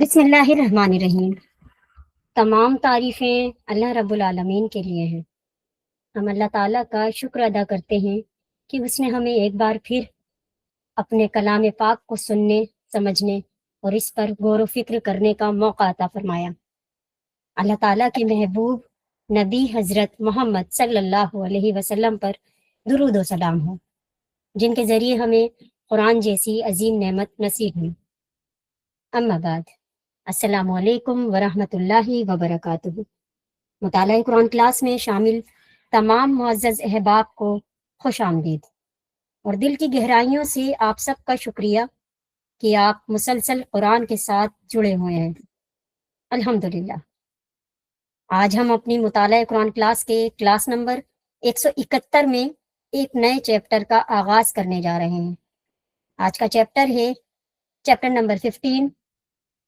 بسم اللہ الرحمن الرحیم۔ تمام تعریفیں اللہ رب العالمین کے لیے ہیں۔ ہم اللہ تعالیٰ کا شکر ادا کرتے ہیں کہ اس نے ہمیں ایک بار پھر اپنے کلام پاک کو سننے، سمجھنے اور اس پر غور و فکر کرنے کا موقع عطا فرمایا۔ اللہ تعالیٰ کے محبوب نبی حضرت محمد صلی اللہ علیہ وسلم پر درود و سلام ہو، جن کے ذریعے ہمیں قرآن جیسی عظیم نعمت نصیب ہوئی۔ اما بعد، السلام علیکم ورحمۃ اللہ وبرکاتہ۔ مطالعہ قرآن کلاس میں شامل تمام معزز احباب کو خوش آمدید، اور دل کی گہرائیوں سے آپ سب کا شکریہ کہ آپ مسلسل قرآن کے ساتھ جڑے ہوئے ہیں۔ الحمدللہ، آج ہم اپنی مطالعہ قرآن کلاس کے کلاس نمبر 171 میں ایک نئے چیپٹر کا آغاز کرنے جا رہے ہیں۔ آج کا چیپٹر ہے چیپٹر نمبر 15،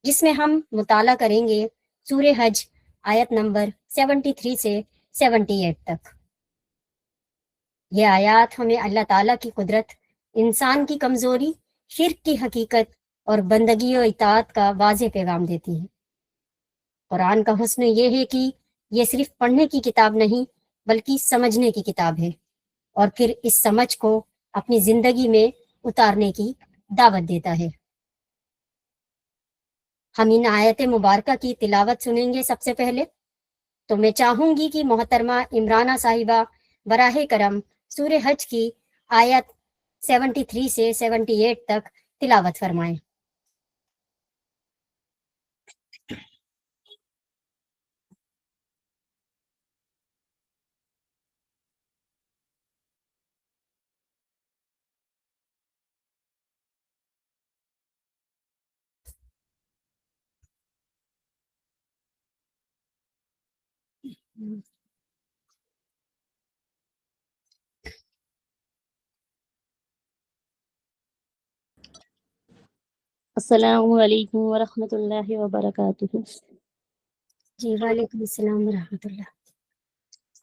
جس میں ہم مطالعہ کریں گے سورہ حج آیت نمبر 73 سے 78 تک۔ یہ آیات ہمیں اللہ تعالیٰ کی قدرت، انسان کی کمزوری، شرک کی حقیقت اور بندگی و اطاعت کا واضح پیغام دیتی ہیں۔ قرآن کا حسن یہ ہے کہ یہ صرف پڑھنے کی کتاب نہیں بلکہ سمجھنے کی کتاب ہے، اور پھر اس سمجھ کو اپنی زندگی میں اتارنے کی دعوت دیتا ہے۔ ہم ان آیت مبارکہ کی تلاوت سنیں گے۔ سب سے پہلے تو میں چاہوں گی کہ محترمہ عمرانہ صاحبہ براہ کرم سورہ حج کی آیت 73 سے 78 تک تلاوت فرمائیں۔ السلام علیکم ورحمۃ اللہ وبرکاتہ۔ جی، وعلیکم السلام ورحمۃ اللہ۔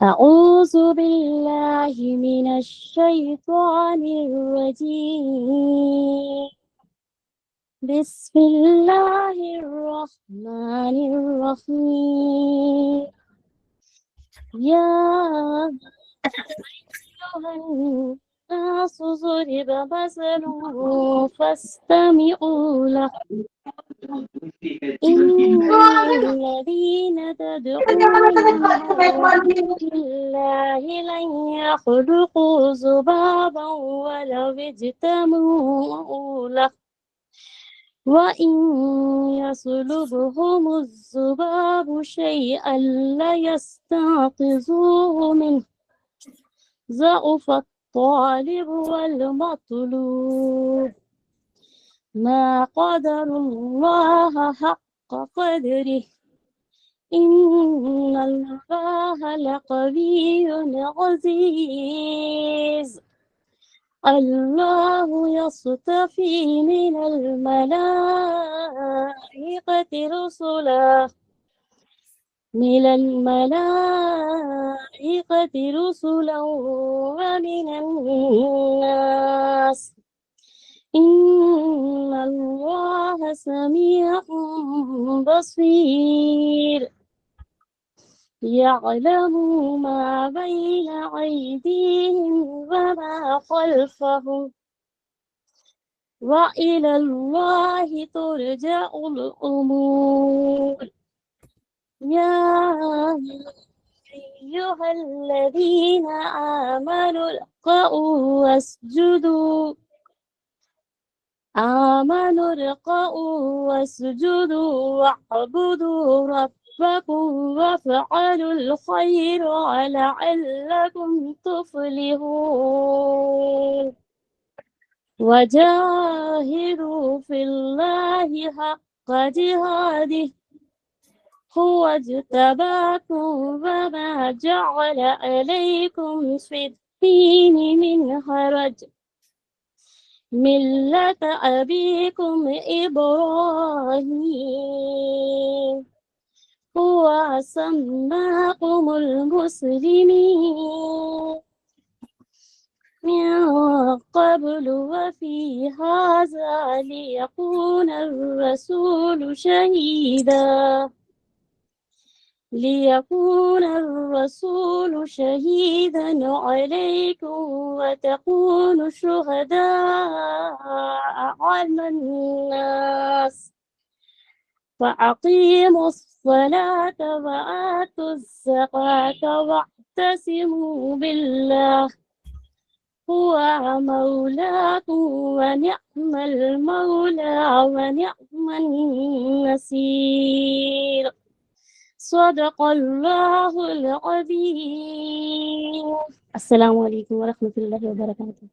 اعوذ باللہ من الشیطان الرجیم، بسم اللہ الرحمن الرحیم۔ یا ایھا الناس ضرب مثل فاستمعوا له، إن الذين تدعون من دون الله لن يخلقوا ذبابا ولو اجتمعوا له، وإن يسلبهم الذباب شيئا لا يستنقذوه منه، ضعف الطالب والمطلوب، ما قدر الله حق قدره، إن الله لقوي عزيز، الله يصطفي من الملائكة رسلا ومن الناس، إن الله سميع بصير، يعلم ما بين أيديهم وما خلفهم، وإلى الله ترجع الأمور، يا أيها الذين آمنوا اركعوا واسجدوا واعبدوا ربكم وافعلوا الخير لعلكم تفلحون، وجاهدوا في الله حق جهاده هو اجتباكم وما جعل عليكم في الدين من حرج، ملة أبيكم إبراهيم هو سماكم المسلمين من قبل وفي هذا ليكون الرسول شهيدا عليكم وتكونوا شهداء على الناس فأقيموا الصلاة وآتوا الزكاة واعتصموا بالله هو مولاكم ونعم المولى ونعم النصير صدق الله العظيم السلام علیکم ورحمۃ اللہ وبرکاتہ.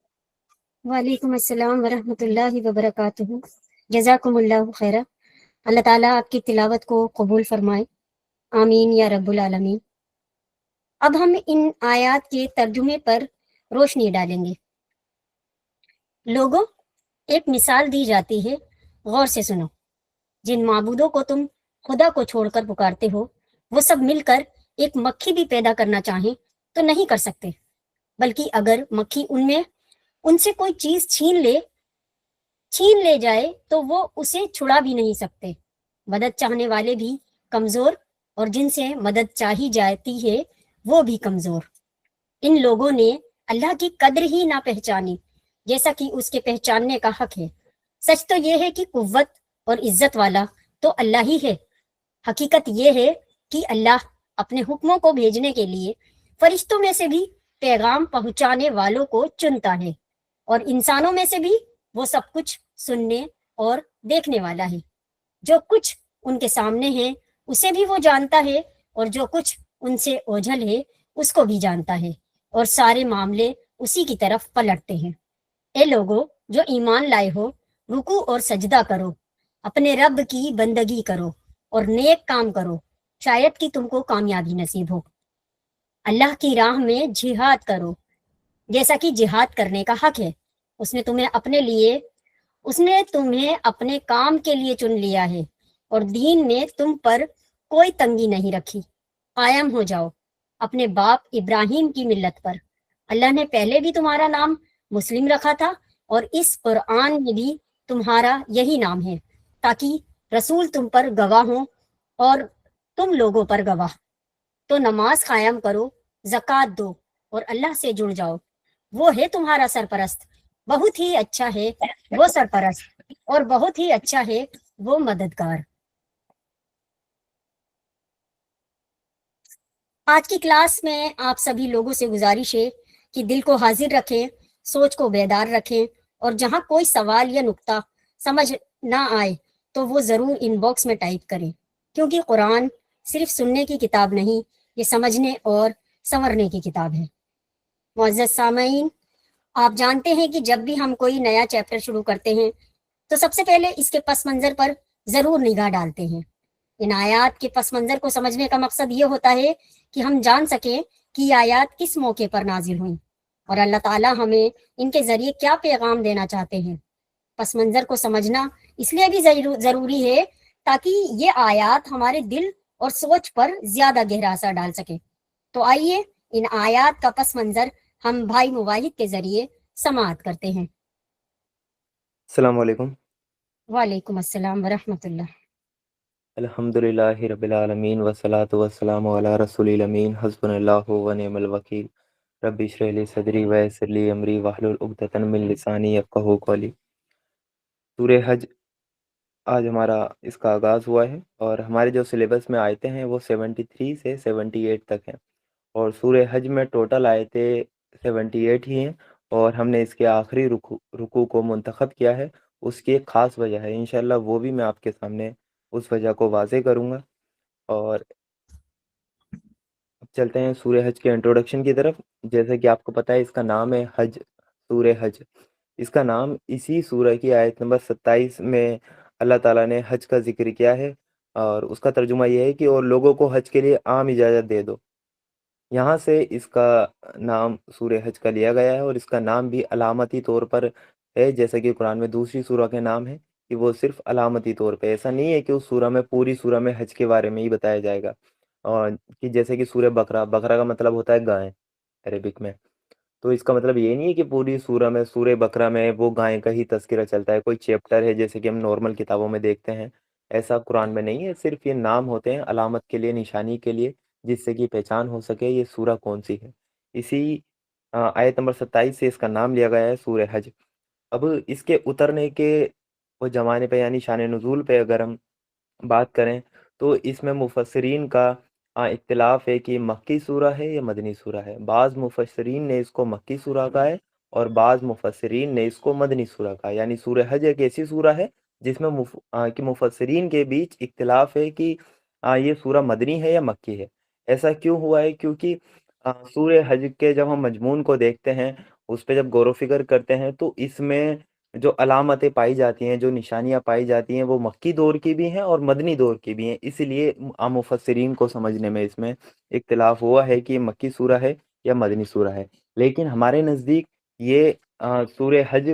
وعلیکم السلام ورحمۃ اللہ وبرکاتہ. جزاکم اللہ خیرہ. اللہ تعالیٰ آپ کی تلاوت کو قبول فرمائے. آمین یا رب العالمین. اب ہم ان آیات کے ترجمے پر روشنی ڈالیں گے. لوگوں، ایک مثال دی جاتی ہے، غور سے سنو. جن معبودوں کو تم خدا کو چھوڑ کر پکارتے ہو، وہ سب مل کر ایک مکھی بھی پیدا کرنا چاہیں تو نہیں کر سکتے، بلکہ اگر مکھی ان سے کوئی چیز چھین لے جائے تو وہ اسے چھڑا بھی نہیں سکتے. مدد چاہنے والے بھی کمزور، اور جن سے مدد چاہی جاتی ہے وہ بھی کمزور. ان لوگوں نے اللہ کی قدر ہی نہ پہچانی جیسا کہ اس کے پہچاننے کا حق ہے. سچ تو یہ ہے کہ قوت اور عزت والا تو اللہ ہی ہے. حقیقت یہ ہے کہ اللہ اپنے حکموں کو بھیجنے کے لیے فرشتوں میں سے بھی پیغام پہنچانے والوں کو چنتا ہے، اور انسانوں میں سے بھی وہ سب کچھ سننے اور دیکھنے والا ہے. جو کچھ ان کے سامنے ہے اسے بھی وہ جانتا ہے، اور جو کچھ ان سے اوجھل ہے اس کو بھی جانتا ہے، اور سارے معاملے اسی کی طرف پلٹتے ہیں. اے لوگو جو ایمان لائے ہو، رکوع اور سجدہ کرو، اپنے رب کی بندگی کرو اور نیک کام کرو، شاید کہ تم کو کامیابی نصیب ہو. اللہ کی راہ میں جہاد کرو جیسا کہ جہاد کرنے کا حق ہے. اس نے تمہیں اپنے کام کے لیے چن لیا ہے، اور دین نے تم پر کوئی تنگی نہیں رکھی. قائم ہو جاؤ اپنے باپ ابراہیم کی ملت پر. اللہ نے پہلے بھی تمہارا نام مسلم رکھا تھا، اور اس قرآن میں بھی تمہارا یہی نام ہے، تاکہ رسول تم پر گواہ ہوں اور تم لوگوں پر گواہ. تو نماز قائم کرو، زکوٰۃ دو اور اللہ سے جڑ جاؤ. وہ ہے تمہارا سرپرست، بہت ہی اچھا ہے وہ سرپرست، اور بہت ہی اچھا ہے وہ مددگار. آج کی کلاس میں آپ سبھی لوگوں سے گزارش ہے کہ دل کو حاضر رکھیں، سوچ کو بیدار رکھیں، اور جہاں کوئی سوال یا نقطہ سمجھ نہ آئے تو وہ ضرور ان باکس میں ٹائپ کریں، کیونکہ قرآن صرف سننے کی کتاب نہیں، یہ سمجھنے اور سنورنے کی کتاب ہے. معزز سامعین، آپ جانتے ہیں کہ جب بھی ہم کوئی نیا چیپٹر شروع کرتے ہیں تو سب سے پہلے اس کے پس منظر پر ضرور نگاہ ڈالتے ہیں. ان آیات کے پس منظر کو سمجھنے کا مقصد یہ ہوتا ہے کہ ہم جان سکیں کہ یہ آیات کس موقع پر نازل ہوئیں، اور اللہ تعالیٰ ہمیں ان کے ذریعے کیا پیغام دینا چاہتے ہیں. پس منظر کو سمجھنا اس لیے بھی ضروری ہے تاکہ یہ آیات ہمارے دل اور سوچ پر زیادہ گہرا اثر ڈال سکے. تو آئیے ان آیات کا پس منظر ہم بھائی مواحد کے ذریعے سماعت کرتے ہیں. السلام علیکم. وعلیکم السلام ورحمۃ اللہ. الحمد للہ رب العالمین والصلاۃ والسلام علی رسول الامین حسبنا اللہ ونعم الوکیل. رب اشرح لی صدری ویسر لی امری واحلل عقدۃ من لسانی یفقہوا قولی. سورہ حج آج ہمارا اس کا آغاز ہوا ہے، اور ہمارے جو سلیبس میں آیتیں ہیں وہ 73 سے 78 تک ہیں، اور سورہ حج میں ٹوٹل آیتیں 78 ہی ہیں، اور ہم نے اس کے آخری رکوع کو منتخب کیا ہے. اس کی ایک خاص وجہ ہے، انشاءاللہ وہ بھی میں آپ کے سامنے اس وجہ کو واضح کروں گا. اور اب چلتے ہیں سورہ حج کے انٹروڈکشن کی طرف. جیسے کہ آپ کو پتہ ہے اس کا نام ہے حج، سورہ حج. اس کا نام اسی سورہ کی آیت نمبر 27 میں اللہ تعالیٰ نے حج کا ذکر کیا ہے، اور اس کا ترجمہ یہ ہے کہ اور لوگوں کو حج کے لیے عام اجازت دے دو. یہاں سے اس کا نام سورہ حج کا لیا گیا ہے، اور اس کا نام بھی علامتی طور پر ہے، جیسا کہ قرآن میں دوسری سورہ کے نام ہے کہ وہ صرف علامتی طور پہ. ایسا نہیں ہے کہ اس سورہ میں پوری سورہ میں حج کے بارے میں ہی بتایا جائے گا، اور کہ جیسے کہ سورہ بقرہ کا مطلب ہوتا ہے گائے عربک میں. تو اس کا مطلب یہ نہیں ہے کہ پوری سورہ میں، سورہ بقرہ میں وہ گائے کا ہی تذکرہ چلتا ہے، کوئی چیپٹر ہے جیسے کہ ہم نارمل کتابوں میں دیکھتے ہیں، ایسا قرآن میں نہیں ہے۔ صرف یہ نام ہوتے ہیں علامت کے لیے، نشانی کے لیے، جس سے کہ پہچان ہو سکے یہ سورہ کون سی ہے۔ اسی آیت نمبر 27 سے اس کا نام لیا گیا ہے سورہ حج۔ اب اس کے اترنے کے وہ زمانے پہ یعنی شان نزول پہ اگر ہم بات کریں تو اس میں مفسرین کا اختلاف ہے کہ مکی سورہ ہے یا مدنی سورہ ہے۔ بعض مفسرین نے اس کو مکی سورہ کہا ہے اور بعض مفسرین نے اس کو مدنی سورہ کہا ہے۔ یعنی سورہ حج ایک ایسی سورہ ہے جس میں کہ مفسرین کے بیچ اختلاف ہے کہ یہ سورہ مدنی ہے یا مکی ہے۔ ایسا کیوں ہوا ہے؟ کیونکہ سورہ حج کے جب ہم مضمون کو دیکھتے ہیں، اس پہ جب غور و فکر کرتے ہیں تو اس میں جو علامتیں پائی جاتی ہیں، جو نشانیاں پائی جاتی ہیں، وہ مکی دور کی بھی ہیں اور مدنی دور کی بھی ہیں۔ اس لیے عام مفسرین کو سمجھنے میں اس میں اختلاف ہوا ہے کہ یہ مکی سورہ ہے یا مدنی سورہ ہے۔ لیکن ہمارے نزدیک یہ سورہ حج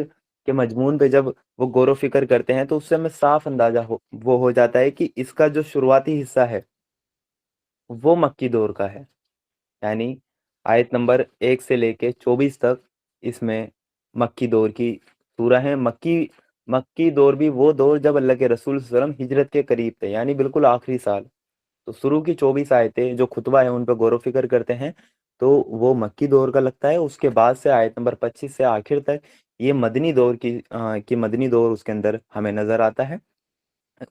کے مضمون پہ جب وہ غور و فکر کرتے ہیں تو اس سے ہمیں صاف اندازہ وہ ہو جاتا ہے کہ اس کا جو شروعاتی حصہ ہے وہ مکی دور کا ہے۔ یعنی آیت نمبر 1 سے لے کے 24 تک اس میں مکی دور کی سورہ ہیں۔ مکی دور بھی وہ دور جب اللہ کے رسول صلی اللہ علیہ وسلم ہجرت کے قریب تھے، یعنی بالکل آخری سال۔ تو شروع کی 24 آیتیں جو خطبہ ہیں ان پہ غور و فکر کرتے ہیں تو وہ مکی دور کا لگتا ہے۔ اس کے بعد سے آیت نمبر 25 سے آخر تک یہ مدنی دور کی مدنی دور اس کے اندر ہمیں نظر آتا ہے۔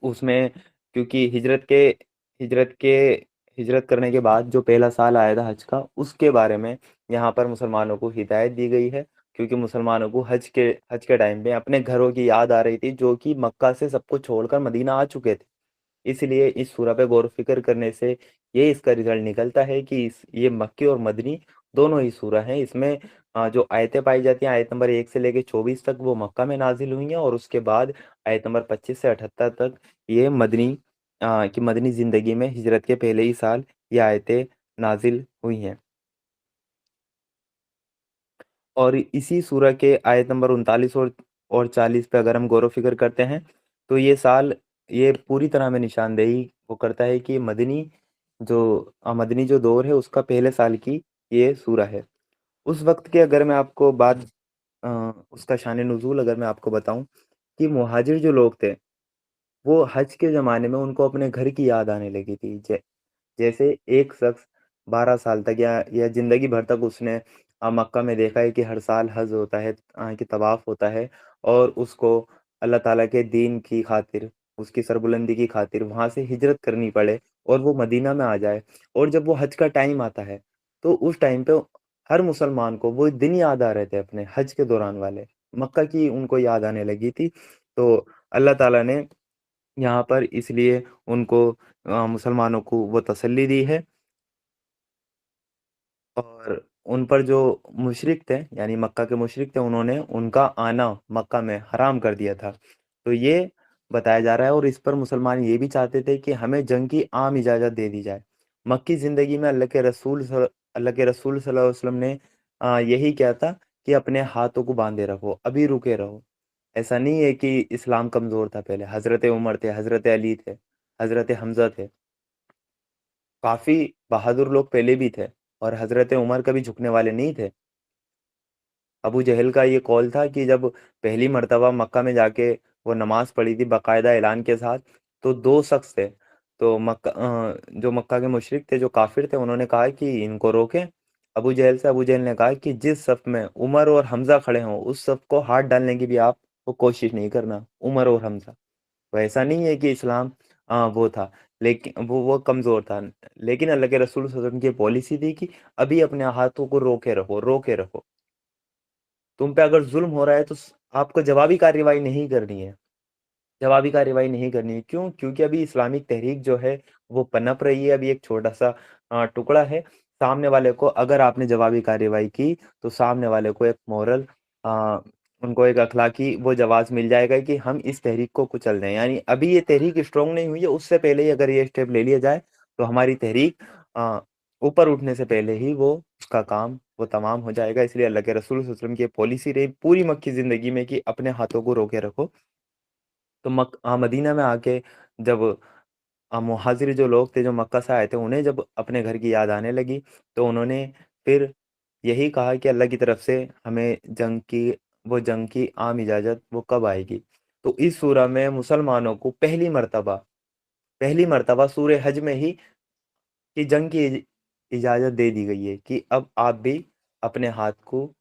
اس میں کیونکہ ہجرت کرنے کے بعد جو پہلا سال آیا تھا حج کا، اس کے بارے میں یہاں پر مسلمانوں کو ہدایت دی گئی ہے، کیونکہ مسلمانوں کو حج کے ٹائم پہ اپنے گھروں کی یاد آ رہی تھی جو کہ مکہ سے سب کو چھوڑ کر مدینہ آ چکے تھے۔ اس لیے اس سورہ پہ غور و فکر کرنے سے یہ اس کا رزلٹ نکلتا ہے کہ یہ مکی اور مدنی دونوں ہی سورہ ہیں۔ اس میں جو آیتیں پائی جاتی ہیں، آیت نمبر 1 سے لے کے 24 تک وہ مکہ میں نازل ہوئی ہیں، اور اس کے بعد آیت نمبر 25 سے 78 تک یہ مدنی زندگی میں ہجرت کے پہلے ہی سال یہ آیتیں نازل ہوئی ہیں۔ اور اسی سورہ کے آیت نمبر 39 اور 40 پہ اگر ہم غور و فکر کرتے ہیں تو یہ پوری طرح میں نشاندہی وہ کرتا ہے کہ مدنی جو دور ہے اس کا پہلے سال کی یہ سورہ ہے۔ اس وقت کے اگر میں آپ کو اس کا شان نزول اگر میں آپ کو بتاؤں کہ مہاجر جو لوگ تھے وہ حج کے زمانے میں ان کو اپنے گھر کی یاد آنے لگی تھی۔ جیسے ایک شخص 12 سال تک یا زندگی بھر تک اس نے مکہ میں دیکھا ہے کہ ہر سال حج ہوتا ہے، کہ طواف ہوتا ہے، اور اس کو اللہ تعالیٰ کے دین کی خاطر، اس کی سربلندی کی خاطر وہاں سے ہجرت کرنی پڑے اور وہ مدینہ میں آ جائے، اور جب وہ حج کا ٹائم آتا ہے تو اس ٹائم پہ ہر مسلمان کو وہ دن یاد آ رہے تھے اپنے حج کے دوران والے، مکہ کی ان کو یاد آنے لگی تھی۔ تو اللہ تعالیٰ نے یہاں پر اس لیے ان کو مسلمانوں کو وہ تسلی دی ہے، اور ان پر جو مشرک تھے یعنی مکہ کے مشرک تھے انہوں نے ان کا آنا مکہ میں حرام کر دیا تھا۔ تو یہ بتایا جا رہا ہے، اور اس پر مسلمان یہ بھی چاہتے تھے کہ ہمیں جنگ کی عام اجازت دے دی جائے۔ مکی زندگی میں اللہ کے رسول صلی اللہ علیہ وسلم نے یہی کیا تھا کہ اپنے ہاتھوں کو باندھے رکھو، ابھی رکے رہو۔ ایسا نہیں ہے کہ اسلام کمزور تھا پہلے، حضرت عمر تھے، حضرت علی تھے، حضرت حمزہ تھے، کافی بہادر لوگ پہلے بھی تھے، اور حضرت عمر کبھی جھکنے والے نہیں تھے۔ ابو جہل کا یہ قول تھا کہ جب پہلی مرتبہ مکہ میں جا کے وہ نماز پڑھی تھی باقاعدہ اعلان کے ساتھ، تو 2 شخص تھے، تو جو مکہ کے مشرک تھے، جو کافر تھے، انہوں نے کہا کہ ان کو روکیں ابو جہل نے کہا کہ جس صف میں عمر اور حمزہ کھڑے ہوں اس صف کو ہاتھ ڈالنے کی بھی آپ کو کوشش نہیں کرنا، عمر اور حمزہ۔ تو ایسا نہیں ہے کہ اسلام وہ تھا، لیکن وہ کمزور تھا، لیکن اللہ کے رسول صلی اللہ علیہ وسلم کی پالیسی تھی کہ ابھی اپنے ہاتھوں کو روکے رکھو۔ تم پہ اگر ظلم ہو رہا ہے تو آپ کو جوابی کارروائی نہیں کرنی ہے، کیوں؟ کیونکہ ابھی اسلامک تحریک جو ہے وہ پنپ رہی ہے، ابھی ایک چھوٹا سا ٹکڑا ہے۔ سامنے والے کو اگر آپ نے جوابی کارروائی کی تو سامنے والے کو ایک مورل ان کو ایک اخلاقی وہ جواز مل جائے گا کہ ہم اس تحریک کو کچل دیں۔ یعنی ابھی یہ تحریک اسٹرانگ نہیں ہوئی ہے، اس سے پہلے ہی اگر یہ اسٹیپ لے لیا جائے تو ہماری تحریک اوپر اٹھنے سے پہلے ہی اس کا کام وہ تمام ہو جائے گا۔ اس لیے اللہ کے رسول صلی اللہ علیہ وسلم کی پالیسی رہی پوری مکی زندگی میں کہ اپنے ہاتھوں کو روکے رکھو۔ تو مدینہ میں آ کے جب مہاجر جو لوگ تھے جو مکہ سے آئے تھے، انہیں جب اپنے گھر کی یاد آنے لگی تو انہوں نے پھر یہی کہا کہ اللہ کی طرف سے ہمیں جنگ کی عام اجازت وہ کب آئے گی. تو اس سورہ میں مسلمانوں کو پہلی مرتبہ سورہ حج میں ہی کہ جنگ کی اجازت دے دی گئی ہے کہ اب آپ بھی اپنے ہاتھ کو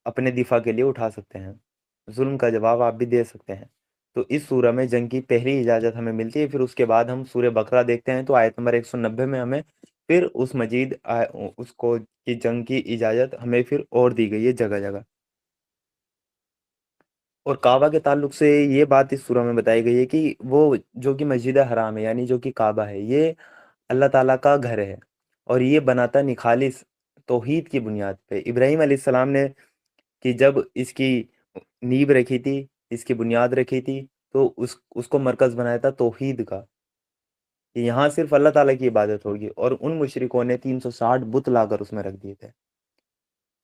اپنے دفاع کے لیے اٹھا سکتے ہیں، ظلم کا جواب آپ بھی دے سکتے ہیں. تو اس سورہ میں جنگ کی پہلی اجازت ہمیں ملتی ہے. پھر اس کے بعد ہم سورہ بقرہ دیکھتے ہیں تو آیت نمبر 190 میں ہمیں پھر اس کو کی جنگ کی اجازت ہمیں پھر اور دی گئی ہے جگہ جگہ. اور کعبہ کے تعلق سے یہ بات اس سورہ میں بتائی گئی ہے کہ وہ جو کہ مسجد حرام ہے، یعنی جو کہ کعبہ ہے، یہ اللہ تعالیٰ کا گھر ہے اور یہ بناتا نخالص توحید کی بنیاد پہ. ابراہیم علیہ السلام نے کہ جب اس کی نیب رکھی تھی، اس کی بنیاد رکھی تھی، تو اس کو مرکز بنایا تھا توحید کا کہ یہاں صرف اللہ تعالیٰ کی عبادت ہوگی. اور ان مشرکوں نے 360 بت لا کر اس میں رکھ دیے تھے.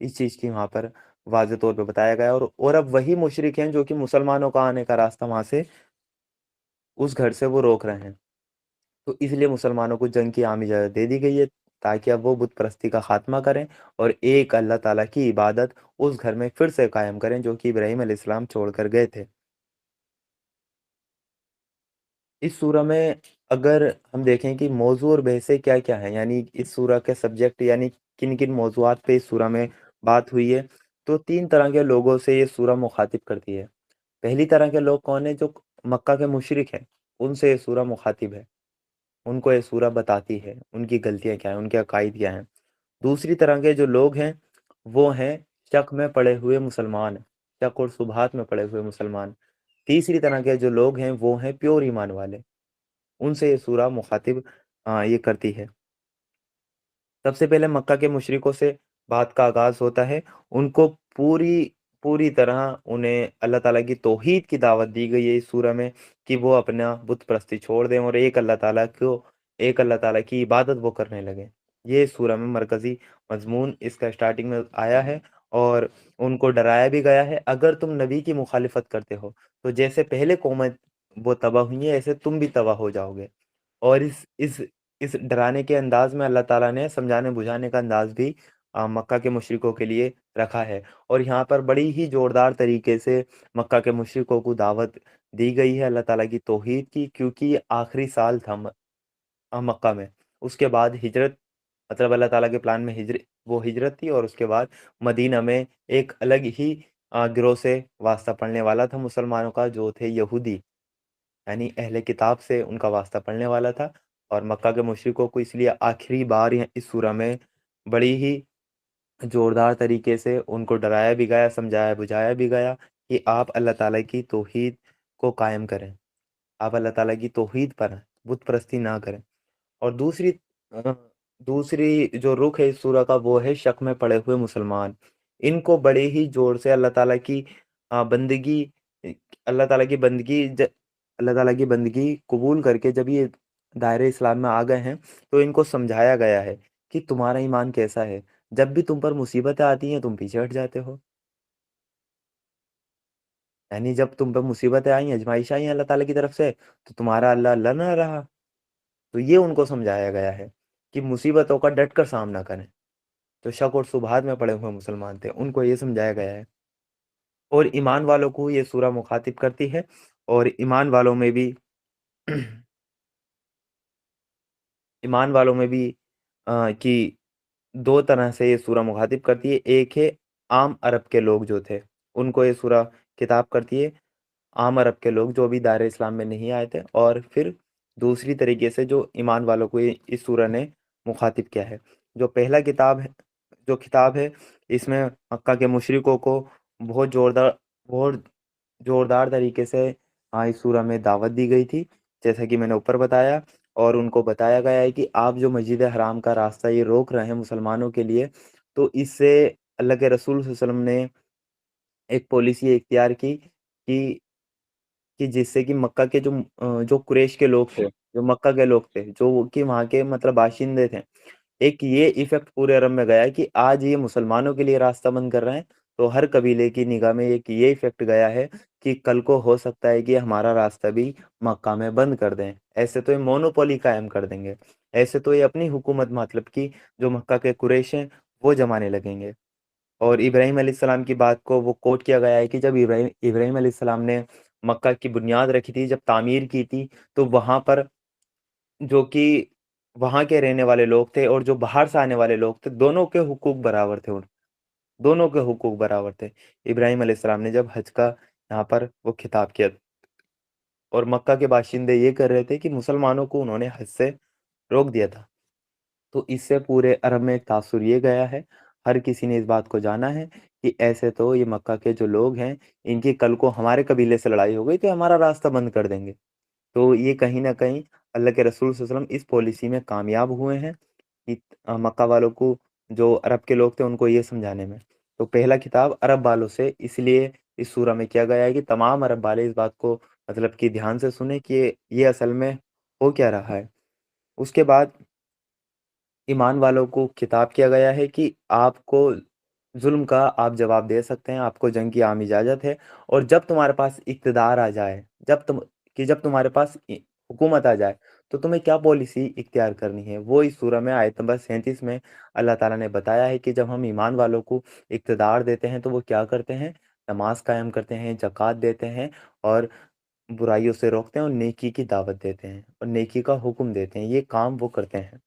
اس چیز کی وہاں پر واضح طور پہ بتایا گیا. اور اب وہی مشرک ہیں جو کہ مسلمانوں کا آنے کا راستہ وہاں سے اس گھر سے وہ روک رہے ہیں. تو اس لیے مسلمانوں کو جنگ کی عام اجازت دے دی گئی ہے تاکہ اب وہ بت پرستی کا خاتمہ کریں اور ایک اللہ تعالیٰ کی عبادت اس گھر میں پھر سے قائم کریں جو کہ ابراہیم علیہ السلام چھوڑ کر گئے تھے. اس سورہ میں اگر ہم دیکھیں کہ موضوع اور بحثیں کیا کیا ہیں، یعنی اس سورہ کے سبجیکٹ یعنی کن کن موضوعات پہ اس سورہ میں بات ہوئی ہے، تو 3 طرح کے لوگوں سے یہ سورہ مخاطب کرتی ہے. پہلی طرح کے لوگ کون ہیں؟ جو مکہ کے مشرک ہیں، ان سے یہ سورہ مخاطب ہے، ان کو یہ سورہ بتاتی ہے ان کی غلطیاں کیا ہیں، ان کے عقائد کیا ہیں. دوسری طرح کے جو لوگ ہیں وہ ہیں شک میں پڑے ہوئے مسلمان، شک اور شبہات میں پڑے ہوئے مسلمان. تیسری طرح کے جو لوگ ہیں وہ ہیں پیور ایمان والے، ان سے یہ سورہ مخاطب یہ کرتی ہے. سب سے پہلے مکہ کے مشرکوں سے بات کا آغاز ہوتا ہے. ان کو پوری طرح انہیں اللہ تعالیٰ کی توحید کی دعوت دی گئی ہے اس سورہ میں کہ وہ اپنا بت پرستی چھوڑ دیں اور ایک اللہ تعالیٰ کی عبادت وہ کرنے لگیں. یہ اس سورہ میں مرکزی مضمون اس کا سٹارٹنگ میں آیا ہے. اور ان کو ڈرایا بھی گیا ہے اگر تم نبی کی مخالفت کرتے ہو تو جیسے پہلے قومیں وہ تباہ ہوئی ہیں ایسے تم بھی تباہ ہو جاؤ گے. اور اس ڈرانے کے انداز میں اللہ تعالیٰ نے سمجھانے بجھانے کا انداز بھی مکہ کے مشرکوں کے لیے رکھا ہے. اور یہاں پر بڑی ہی زوردار طریقے سے مکہ کے مشرکوں کو دعوت دی گئی ہے اللہ تعالیٰ کی توحید کی، کیونکہ یہ آخری سال تھا مکہ میں. اس کے بعد ہجرت، مطلب اللہ تعالیٰ کے پلان میں ہجرت تھی. اور اس کے بعد مدینہ میں ایک الگ ہی گروہ سے واسطہ پڑھنے والا تھا مسلمانوں کا، جو تھے یہودی، یعنی اہل کتاب سے ان کا واسطہ پڑھنے والا تھا. اور مکہ کے مشرکوں کو اس لیے آخری بار اس سورہ میں بڑی ہی زوردار طریقے سے ان کو ڈرایا بھی گیا، سمجھایا بجھایا بھی گیا کہ آپ اللہ تعالیٰ کی توحید کو قائم کریں، آپ اللہ تعالیٰ کی توحید پر بت پرستی نہ کریں. اور دوسری جو رخ ہے اس سورہ کا وہ ہے شک میں پڑے ہوئے مسلمان. ان کو بڑے ہی زور سے اللہ تعالیٰ کی بندگی اللہ تعالیٰ کی بندگی قبول کر کے جب یہ دائرہ اسلام میں آ گئے ہیں تو ان کو سمجھایا گیا ہے کہ تمہارا ایمان کیسا ہے. جب بھی تم پر مصیبتیں آتی ہیں تم پیچھے ہٹ جاتے ہو، یعنی جب تم پر مصیبتیں آئیں، آزمائش آئیں اللہ تعالیٰ کی طرف سے تو تمہارا اللہ اللہ نہ رہا. تو یہ ان کو سمجھایا گیا ہے کہ مصیبتوں کا ڈٹ کر سامنا کریں. تو شک اور شبہات میں پڑے ہوئے مسلمان تھے، ان کو یہ سمجھایا گیا ہے. اور ایمان والوں کو یہ سورہ مخاطب کرتی ہے. اور ایمان والوں میں بھی کہ 2 طرح سے یہ سورہ مخاطب کرتی ہے. ایک ہے عام عرب کے لوگ جو تھے ان کو یہ سورہ خطاب کرتی ہے، عام عرب کے لوگ جو ابھی دائرہ اسلام میں نہیں آئے تھے. اور پھر دوسری طریقے سے جو ایمان والوں کو اس سورہ نے مخاطب کیا ہے. جو پہلا خطاب ہے اس میں مکہ کے مشرکوں کو بہت زوردار طریقے سے اس سورہ میں دعوت دی گئی تھی جیسا کہ میں نے اوپر بتایا. اور ان کو بتایا گیا ہے کہ آپ جو مسجد حرام کا راستہ یہ روک رہے ہیں مسلمانوں کے لیے، تو اس سے اللہ کے رسول صلی اللہ علیہ وسلم نے ایک پالیسی اختیار کی کہ جس سے کہ مکہ کے جو قریش کے لوگ تھے، جو مکہ کے لوگ تھے، جو کہ وہاں کے مطلب باشندے تھے، ایک یہ ایفیکٹ پورے عرب میں گیا کہ آج یہ مسلمانوں کے لیے راستہ بند کر رہے ہیں تو ہر قبیلے کی نگاہ میں ایک یہ ایفیکٹ گیا ہے کہ کل کو ہو سکتا ہے کہ ہمارا راستہ بھی مکہ میں بند کر دیں. ایسے تو یہ مونوپولی قائم کر دیں گے، ایسے تو یہ اپنی حکومت مطلب کی جو مکہ کے قریش ہیں وہ جمانے لگیں گے۔ اور ابراہیم علیہ السلام کی بات کو وہ کوٹ کیا گیا ہے کہ جب ابراہیم علیہ السلام نے مکہ کی بنیاد رکھی تھی، جب تعمیر کی تھی، تو وہاں پر جو کہ وہاں کے رہنے والے لوگ تھے اور جو باہر سے آنے والے لوگ تھے، دونوں کے حقوق برابر تھے، دونوں کے حقوق برابر تھے۔ ابراہیم علیہ السلام نے جب حج کا یہاں پر وہ خطاب کیا، اور مکہ کے باشندے یہ کر رہے تھے کہ مسلمانوں کو انہوں نے حج سے روک دیا تھا، تو اس سے پورے عرب میں ایک تاثر یہ گیا ہے، ہر کسی نے اس بات کو جانا ہے کہ ایسے تو یہ مکہ کے جو لوگ ہیں، ان کی کل کو ہمارے قبیلے سے لڑائی ہو گئی تو ہمارا راستہ بند کر دیں گے۔ تو یہ کہیں نہ کہیں اللہ کے رسول صلی اللہ علیہ وسلم اس پالیسی میں کامیاب ہوئے ہیں کہ مکہ والوں کو، جو عرب کے لوگ تھے، ان کو یہ سمجھانے میں۔ تو پہلا خطاب عرب والوں سے اس لیے اس سورہ میں کیا گیا ہے کہ تمام عرب والے اس بات کو مطلب کہ دھیان سے سنیں کہ یہ اصل میں ہو کیا رہا ہے۔ اس کے بعد ایمان والوں کو خطاب کیا گیا ہے کہ آپ کو ظلم کا آپ جواب دے سکتے ہیں، آپ کو جنگ کی عام اجازت ہے، اور جب تمہارے پاس اقتدار آ جائے، جب تمہارے پاس حکومت آ جائے تو تمہیں کیا پالیسی اختیار کرنی ہے، وہ اس سورہ میں آیت نمبر 37 میں اللہ تعالیٰ نے بتایا ہے کہ جب ہم ایمان والوں کو اقتدار دیتے ہیں تو وہ کیا کرتے ہیں، نماز قائم کرتے ہیں، زکوٰۃ دیتے ہیں، اور برائیوں سے روکتے ہیں، اور نیکی کی دعوت دیتے ہیں، اور نیکی کا حکم دیتے ہیں، یہ کام وہ کرتے ہیں،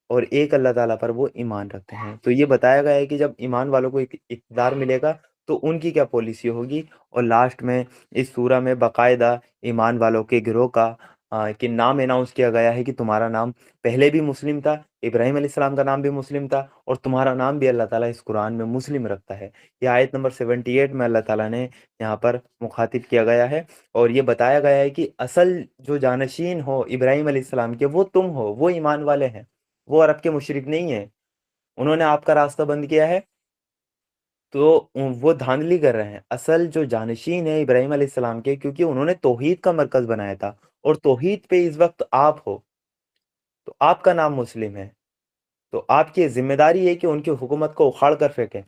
اور ایک اللہ تعالیٰ پر وہ ایمان رکھتے ہیں۔ تو یہ بتایا گیا ہے کہ جب ایمان والوں کو اقتدار ملے گا تو ان کی کیا پالیسی ہوگی، اور لاسٹ میں اس سورہ میں باقاعدہ ایمان والوں کے گروہ کا کہ نام اناؤنس کیا گیا ہے کہ تمہارا نام پہلے بھی مسلم تھا، ابراہیم علیہ السلام کا نام بھی مسلم تھا، اور تمہارا نام بھی اللہ تعالیٰ اس قرآن میں مسلم رکھتا ہے۔ یہ آیت نمبر 78 میں اللہ تعالیٰ نے یہاں پر مخاطب کیا گیا ہے، اور یہ بتایا گیا ہے کہ اصل جو جانشین ہو ابراہیم علیہ السلام کے، وہ تم ہو، وہ ایمان والے ہیں، وہ عرب کے مشرک نہیں ہیں۔ انہوں نے آپ کا راستہ بند کیا ہے تو وہ دھاندلی کر رہے ہیں۔ اصل جو جانشین ہے ابراہیم علیہ السلام کے، کیونکہ انہوں نے توحید کا مرکز بنایا تھا، اور توحید پہ اس وقت آپ ہو، تو آپ کا نام مسلم ہے، تو آپ کی ذمہ داری ہے کہ ان کی حکومت کو اکھاڑ کر پھینکیں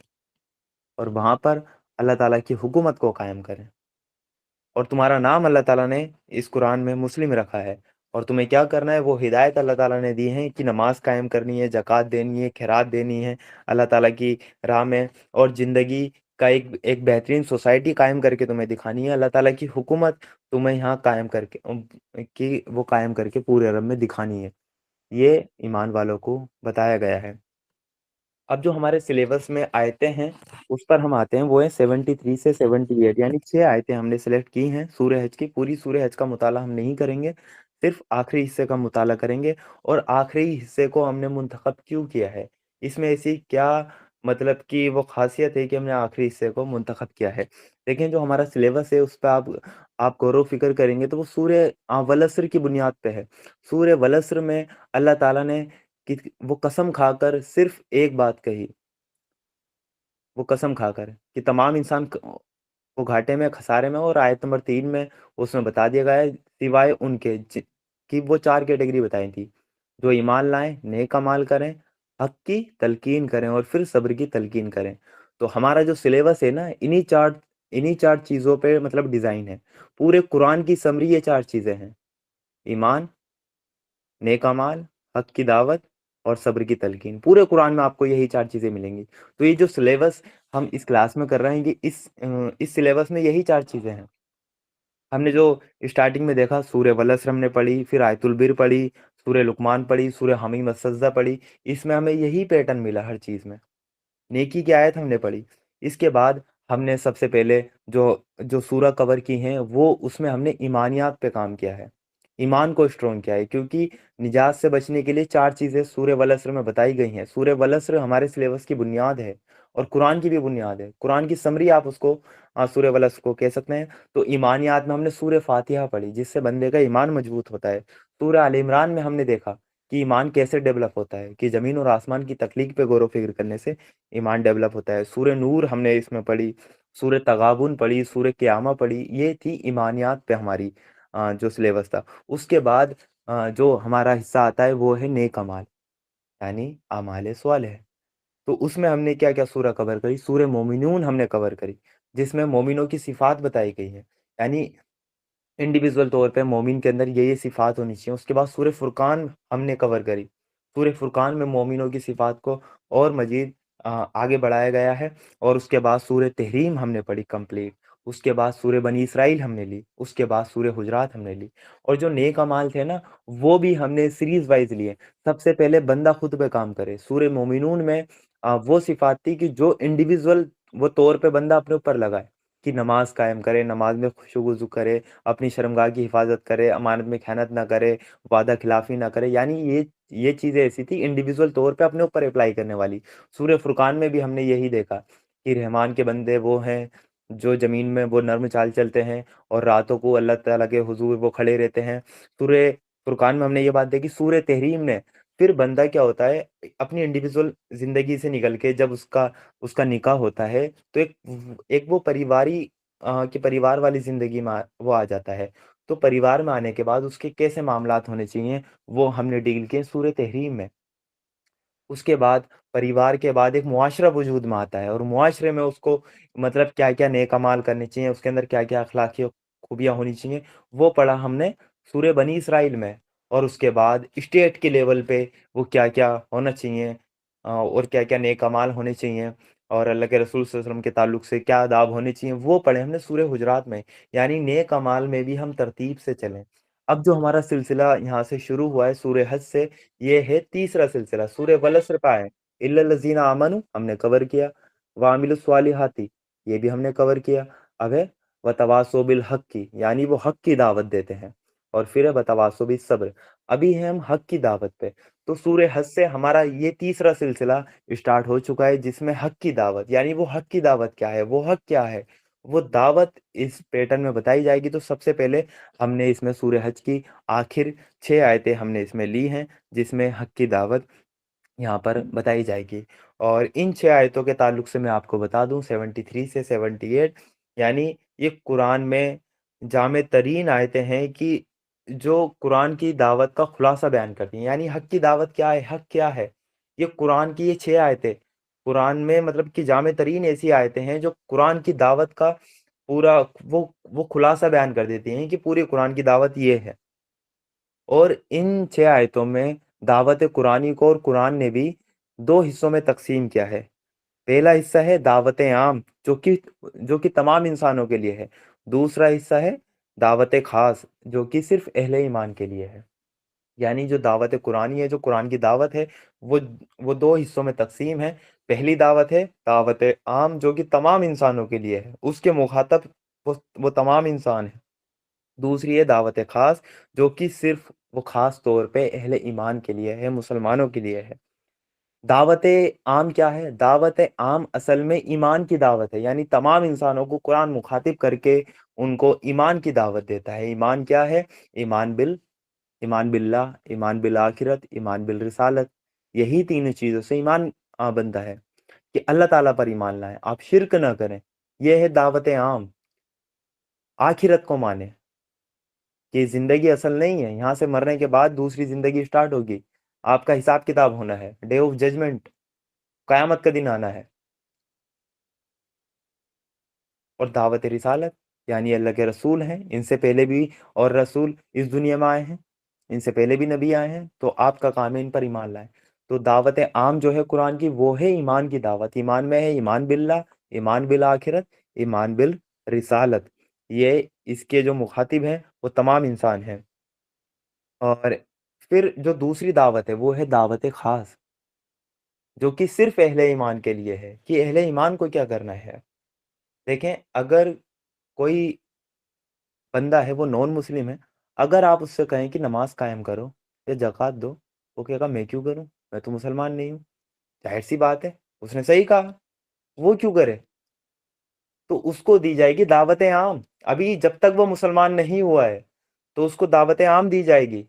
اور وہاں پر اللہ تعالیٰ کی حکومت کو قائم کریں۔ اور تمہارا نام اللہ تعالیٰ نے اس قرآن میں مسلم رکھا ہے، اور تمہیں کیا کرنا ہے، وہ ہدایت اللہ تعالیٰ نے دی ہے کہ نماز قائم کرنی ہے، زکوٰۃ دینی ہے، خیرات دینی ہے اللہ تعالیٰ کی راہ میں، اور زندگی کا ایک بہترین سوسائٹی قائم کر کے تمہیں دکھانی ہے، اللہ تعالیٰ کی حکومت تمہیں یہاں قائم کر کے وہ قائم کر کے پورے عرب میں دکھانی ہے۔ یہ ایمان والوں کو بتایا گیا ہے۔ اب جو ہمارے سلیبس میں آیتیں ہیں اس پر ہم آتے ہیں، وہ ہیں 73 سے 78، یعنی 6 آیتیں ہم نے سلیکٹ کی ہیں سورہ حج کی۔ پوری سورہ حج کا مطالعہ ہم نہیں کریں گے، صرف آخری حصے کا مطالعہ کریں گے۔ اور آخری حصے کو ہم نے منتخب کیوں کیا ہے، اس میں ایسی کیا مطلب کہ وہ خاصیت ہے کہ ہم نے آخری حصے کو منتخب کیا ہے۔ لیکن جو ہمارا سلیبس ہے اس پہ آپ غور و فکر کریں گے تو وہ سورہ والعصر کی بنیاد پہ ہے۔ سورہ والعصر میں اللہ تعالیٰ نے وہ قسم کھا کر صرف ایک بات کہی، وہ قسم کھا کر کہ تمام انسان وہ گھاٹے میں، خسارے میں، اور آیت نمبر 3 میں اس میں بتا دیا گیا ہے سوائے ان کے کہ وہ 4 کیٹیگری بتائی تھی، جو ایمان لائیں، نیک اعمال کریں، حق کی تلقین کریں، اور پھر صبر کی تلقین کریں۔ تو ہمارا جو سلیبس ہے نا، انہی چار چیزوں پہ مطلب ڈیزائن ہے۔ پورے قرآن کی سمری یہ 4 چیزیں ہیں: ایمان، نیک اعمال، حق کی دعوت، اور صبر کی تلقین۔ پورے قرآن میں آپ کو یہی 4 چیزیں ملیں گی۔ تو یہ جو سلیبس ہم اس کلاس میں کر رہے ہیں کہ اس سلیبس میں یہی 4 چیزیں ہیں۔ ہم نے جو اسٹارٹنگ میں دیکھا، سورہ والعصر ہم نے پڑھی، پھر آیت البر پڑھی، سورہ لقمان پڑھی، سورہ حمیم السجدہ پڑھی، اس میں ہمیں یہی پیٹرن ملا ہر چیز میں۔ نیکی کی آیت ہم نے پڑھی، اس کے بعد ہم نے سب سے پہلے جو سورہ کور کی ہیں وہ اس میں ہم نے ایمانیات پہ کام کیا ہے، ایمان کو اسٹرونگ کیا ہے، کیونکہ نجات سے بچنے کے لیے 4 چیزیں سورہ والعصر میں بتائی گئی ہیں۔ سورہ والعصر ہمارے سلیبس کی بنیاد ہے، اور قرآن کی بھی بنیاد ہے، قرآن کی سمری آپ اس کو سورہ والعصر کو کہہ سکتے ہیں۔ تو ایمانیات میں ہم نے سورہ فاتحہ پڑھی، جس سے بندے کا ایمان مضبوط ہوتا ہے۔ سورہ آل عمران میں ہم نے دیکھا کہ ایمان کیسے ڈیولپ ہوتا ہے، کہ زمین اور آسمان کی تخلیق پہ غور و فکر کرنے سے ایمان ڈیولپ ہوتا ہے۔ سورہ نور ہم نے اس میں پڑھی، سورہ تغابن پڑھی، سورہ قیامہ پڑھی۔ یہ تھی ایمانیات پہ ہماری جو سلیبس تھا۔ اس کے بعد جو ہمارا حصہ آتا ہے وہ ہے نیک اعمال، یعنی اعمال صالح۔ تو اس میں ہم نے کیا کیا سورہ کور کری، سورہ مومنون ہم نے کور کری، جس میں مومنوں کی صفات بتائی گئی ہے، یعنی انڈیویزول طور پہ مومن کے اندر یہ صفات ہونی چاہیے۔ اس کے بعد سورہ فرقان ہم نے کور کری، سورہ فرقان میں مومنوں کی صفات کو اور مزید آگے بڑھایا گیا ہے۔ اور اس کے بعد سورہ تحریم ہم نے پڑھی کمپلیٹ، اس کے بعد سورہ بنی اسرائیل ہم نے لی، اس کے بعد سورہ حجرات ہم نے لی، اور جو نیک اعمال تھے نا وہ بھی ہم نے سیریز وائز لیے۔ سب سے پہلے بندہ خود پہ کام کرے، سورہ مومنون میں وہ صفات تھی کہ جو انڈیویزول وہ طور پہ بندہ اپنے اوپر لگائے، کہ نماز قائم کرے، نماز میں خشوع و وضو کرے، اپنی شرمگاہ کی حفاظت کرے، امانت میں خیانت نہ کرے، وعدہ خلافی نہ کرے، یعنی یہ چیزیں ایسی تھی انڈیویزول طور پہ اپنے اوپر اپلائی کرنے والی۔ سورہ فرقان میں بھی ہم نے یہی دیکھا کہ رحمان کے بندے وہ ہیں جو زمین میں وہ نرم چال چلتے ہیں اور راتوں کو اللہ تعالیٰ کے حضور وہ کھڑے رہتے ہیں۔ سورہ فرقان میں ہم نے یہ بات دیکھی۔ سورہ تحریم نے پھر بندہ کیا ہوتا ہے اپنی انڈیویزول زندگی سے نکل کے جب اس کا نکاح ہوتا ہے تو ایک وہ کہ پریوار والی زندگی میں وہ آ جاتا ہے۔ تو پریوار میں آنے کے بعد اس کے کیسے معاملات ہونے چاہیے وہ ہم نے ڈیل کیے سورہ تحریم میں۔ اس کے بعد پریوار کے بعد ایک معاشرہ وجود میں آتا ہے، اور معاشرے میں اس کو مطلب کیا کیا نیک اعمال کرنے چاہیے، اس کے اندر کیا کیا اخلاقی خوبیاں ہونی چاہیے، وہ پڑھا ہم نے سورہ بنی اسرائیل میں۔ اور اس کے بعد اسٹیٹ کے لیول پہ وہ کیا کیا ہونا چاہیے اور کیا کیا نیک اعمال ہونے چاہیے، اور اللہ کے رسول صلی اللہ علیہ وسلم کے تعلق سے کیا آداب ہونے چاہیے، وہ پڑھے ہم نے سورہ حجرات میں۔ یعنی نیک اعمال میں بھی ہم ترتیب سے چلیں۔ اب جو ہمارا سلسلہ یہاں سے شروع ہوا ہے سورہ حج سے، یہ ہے تیسرا سلسلہ۔ سورہ والعصر پہ آئے، الا الذین آمنوا ہم نے کور کیا، وعملوا الصالحات یہ بھی ہم نے کور کیا۔ اب ہے وتواصوا بالحق کی، یعنی وہ حق کی دعوت دیتے ہیں، اور پھر ہے وتواصوا بالصبر، ابھی ہیں ہم حق کی دعوت پہ۔ تو سورہ حج سے ہمارا یہ تیسرا سلسلہ اسٹارٹ ہو چکا ہے، جس میں حق کی دعوت، یعنی وہ حق کی دعوت کیا ہے، وہ حق کیا ہے، وہ دعوت اس پیٹرن میں بتائی جائے گی۔ تو سب سے پہلے ہم نے اس میں سورہ حج کی آخر 6 آیتیں ہم نے اس میں لی ہیں، جس میں حق کی دعوت یہاں پر بتائی جائے گی۔ اور ان 6 آیتوں کے تعلق سے میں آپ کو بتا دوں 73 سے 78، یعنی یہ قرآن میں جامع ترین آیتیں ہیں کہ جو قرآن کی دعوت کا خلاصہ بیان کرتی ہیں۔ یعنی حق کی دعوت کیا ہے، حق کیا ہے، یہ قرآن کی یہ 6 آیتیں قرآن میں مطلب کہ جامع ترین ایسی آیتیں ہیں جو قرآن کی دعوت کا پورا وہ خلاصہ بیان کر دیتی ہیں کہ پوری قرآن کی دعوت یہ ہے۔ اور ان 6 آیتوں میں دعوت قرآنی کو اور قرآن نے بھی 2 حصوں میں تقسیم کیا ہے۔ پہلا حصہ ہے دعوت عام جو کہ تمام انسانوں کے لیے ہے، دوسرا حصہ ہے دعوت خاص جو کہ صرف اہل ایمان کے لیے ہے۔ یعنی جو دعوت قرآنی ہے، جو قرآن کی دعوت ہے، وہ 2 حصوں میں تقسیم ہے۔ پہلی دعوت ہے دعوت عام جو کہ تمام انسانوں کے لیے ہے، اس کے مخاطب وہ تمام انسان ہیں۔ دوسری ہے دعوت خاص جو کہ صرف وہ خاص طور پہ اہل ایمان کے لیے ہے، مسلمانوں کے لیے ہے۔ دعوت عام کیا ہے؟ دعوت عام اصل میں ایمان کی دعوت ہے، یعنی تمام انسانوں کو قرآن مخاطب کر کے ان کو ایمان کی دعوت دیتا ہے۔ ایمان کیا ہے؟ ایمان باللہ، ایمان بالآخرت، ایمان بالرسالت، یہی تینوں چیزوں سے ایمان بنتا ہے کہ اللہ تعالیٰ پر ایمان لائیں، آپ شرک نہ کریں، یہ ہے دعوت عام۔ آخرت کو مانیں کہ زندگی اصل نہیں ہے، یہاں سے مرنے کے بعد دوسری زندگی سٹارٹ ہوگی، آپ کا حساب کتاب ہونا ہے، ڈے آف ججمنٹ، قیامت کا دن آنا ہے۔ اور دعوت رسالت یعنی اللہ کے رسول ہیں، ان سے پہلے بھی اور رسول اس دنیا میں آئے ہیں، ان سے پہلے بھی نبی آئے ہیں، تو آپ کا کام ہے ان پر ایمان لائیں۔ تو دعوت عام جو ہے قرآن کی وہ ہے ایمان کی دعوت۔ ایمان میں ہے ایمان باللہ، ایمان بالآخرت، ایمان بالرسالت، یہ اس کے جو مخاطب ہیں وہ تمام انسان ہیں۔ اور پھر جو دوسری دعوت ہے وہ ہے دعوت خاص جو کہ صرف اہل ایمان کے لیے ہے، کہ اہل ایمان کو کیا کرنا ہے۔ دیکھیں اگر کوئی بندہ ہے وہ نان مسلم ہے، اگر آپ اس سے کہیں کہ نماز قائم کرو یا زکوٰۃ دو، وہ کہے گا میں کیوں کروں، میں تو مسلمان نہیں ہوں۔ ظاہر سی بات ہے، اس نے صحیح کہا، وہ کیوں کرے؟ تو اس کو دی جائے گی دعوت عام۔ ابھی جب تک وہ مسلمان نہیں ہوا ہے تو اس کو دعوت عام دی جائے گی،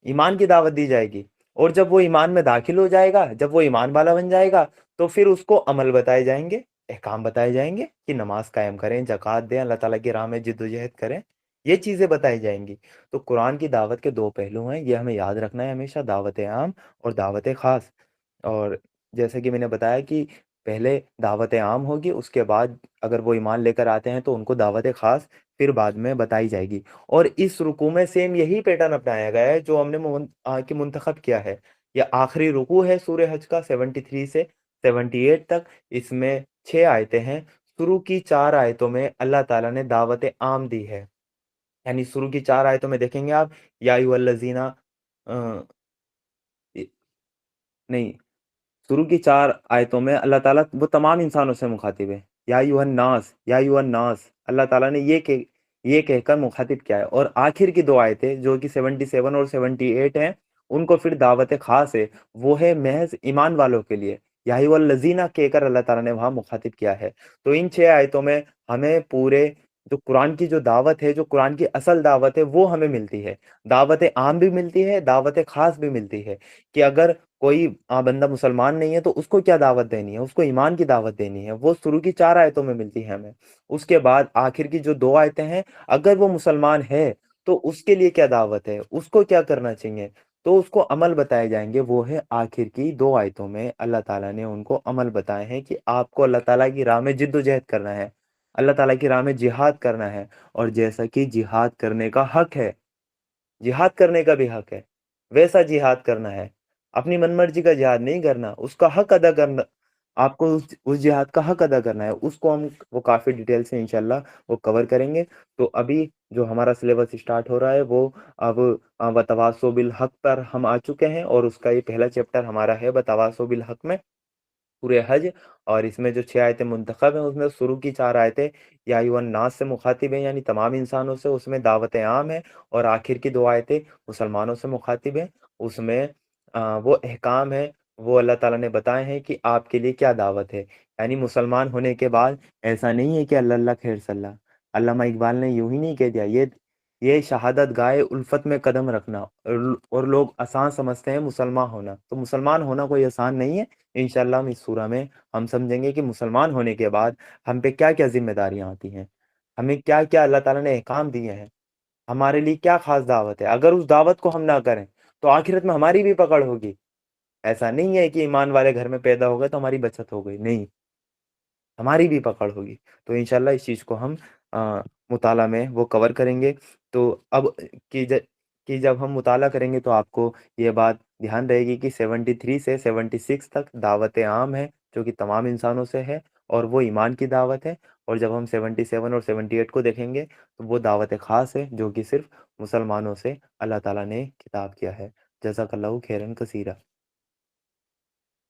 ایمان کی دعوت دی جائے گی۔ اور جب وہ ایمان میں داخل ہو جائے گا، جب وہ ایمان والا بن جائے گا، تو پھر اس کو عمل بتائے جائیں گے، احکام بتائے جائیں گے کہ نماز قائم کریں، زکوٰۃ دیں، اللہ تعالیٰ کی راہ میں جد و جہد کریں، یہ چیزیں بتائی جائیں گی۔ تو قرآن کی دعوت کے 2 پہلو ہیں، یہ ہمیں یاد رکھنا ہے ہمیشہ، دعوت عام اور دعوت خاص۔ اور جیسے کہ میں نے بتایا کہ پہلے دعوت عام ہوگی، اس کے بعد اگر وہ ایمان لے کر آتے ہیں تو ان کو دعوت خاص، پھر بعد میں بتائی جائے گی۔ اور اس رکوع میں سیم یہی پیٹرن اپنایا گیا ہے جو ہم نے منتخب کیا ہے۔ یہ آخری رکوع ہے سورہ حج کا 73 سے 78 تک۔ اس میں 6 آیتیں ہیں۔ شروع کی 4 آیتوں میں اللہ تعالیٰ نے دعوت عام دی ہے، یعنی شروع کی 4 آیتوں میں دیکھیں گے آپ، یا ایھا الذین نہیں، شروع کی 4 آیتوں میں اللہ تعالیٰ وہ تمام انسانوں سے مخاطب ہے، یا ایھا الناس، یا ایھا الناس، اللہ تعالیٰ نے یہ کہہ کر مخاطب کیا ہے۔ اور آخر کی 2 آیتیں جو کہ 77 اور 78 ہیں، ان کو پھر دعوت خاص ہے، وہ ہے محض ایمان والوں کے لیے، یا ایھا الذین کہہ کر اللہ تعالیٰ نے وہاں مخاطب کیا ہے۔ تو ان 6 آیتوں میں ہمیں پورے جو قرآن کی جو دعوت ہے، جو قرآن کی اصل دعوت ہے، وہ ہمیں ملتی ہے۔ دعوت عام بھی ملتی ہے، دعوت خاص بھی ملتی ہے، کہ اگر کوئی بندہ مسلمان نہیں ہے تو اس کو کیا دعوت دینی ہے، اس کو ایمان کی دعوت دینی ہے، وہ شروع کی 4 آیتوں میں ملتی ہے ہمیں۔ اس کے بعد آخر کی جو 2 آیتیں ہیں، اگر وہ مسلمان ہے تو اس کے لیے کیا دعوت ہے، اس کو کیا کرنا چاہیے، تو اس کو عمل بتائے جائیں گے۔ وہ ہے آخر کی 2 آیتوں میں اللہ تعالیٰ نے ان کو عمل بتائے ہیں کہ آپ کو اللہ تعالیٰ کی راہ میں جد و جہد کرنا ہے، اللہ تعالیٰ کی راہ میں جہاد کرنا ہے، اور جیسا کہ جہاد کرنے کا حق ہے، جہاد کرنے کا بھی حق ہے، ویسا جہاد کرنا ہے، اپنی من مرضی کا جہاد نہیں کرنا، اس کا حق ادا کرنا، آپ کو اس جہاد کا حق ادا کرنا ہے۔ اس کو ہم وہ کافی ڈیٹیل سے انشاءاللہ وہ کور کریں گے۔ تو ابھی جو ہمارا سلیبس اسٹارٹ ہو رہا ہے وہ اب وتواصوا بالحق پر ہم آ چکے ہیں، اور اس کا یہ پہلا چیپٹر ہمارا ہے وتواصوا بالحق میں، پورے حج۔ اور اس میں جو 6 آیتیں منتخب ہیں، اس میں شروع کی 4 آیتیں یا ایھا الناس سے مخاطب ہیں، یعنی تمام انسانوں سے، اس میں دعوت عام ہے، اور آخر کی 2 آیتیں مسلمانوں سے مخاطب ہیں، اس میں وہ احکام ہیں، وہ اللہ تعالیٰ نے بتائے ہیں کہ آپ کے لیے کیا دعوت ہے۔ یعنی مسلمان ہونے کے بعد ایسا نہیں ہے کہ اللہ اللہ خیر صلی اللہ، علامہ اقبال نے یوں ہی نہیں کہہ دیا، یہ شہادت گائے الفت میں قدم رکھنا، اور لوگ آسان سمجھتے ہیں مسلمان ہونا، تو مسلمان ہونا کوئی آسان نہیں ہے۔ انشاءاللہ ہم اس سورہ میں ہم سمجھیں گے کہ مسلمان ہونے کے بعد ہم پہ کیا کیا ذمہ داریاں آتی ہیں، ہمیں کیا کیا اللہ تعالیٰ نے احکام دیے ہیں، ہمارے لیے کیا خاص دعوت ہے۔ اگر اس دعوت کو ہم نہ کریں تو آخرت میں ہماری بھی پکڑ ہوگی۔ ایسا نہیں ہے کہ ایمان والے گھر میں پیدا ہو گئے تو ہماری بچت ہو گئی، نہیں، ہماری بھی پکڑ ہوگی۔ تو انشاءاللہ اس چیز کو ہم مطالعہ میں وہ کور کریں گے۔ تو اب کہ جب ہم مطالعہ کریں گے تو آپ کو یہ بات دھیان رہے گی کہ 73 سے 76 تک دعوت عام ہے، جو کہ تمام انسانوں سے ہے، اور وہ ایمان کی دعوت ہے۔ اور جب ہم 77 اور 78 کو دیکھیں گے تو وہ دعوت خاص ہے، جو کہ صرف مسلمانوں سے اللہ تعالیٰ نے خطاب کیا ہے۔ جزاک اللہ خیرن کثیرہ۔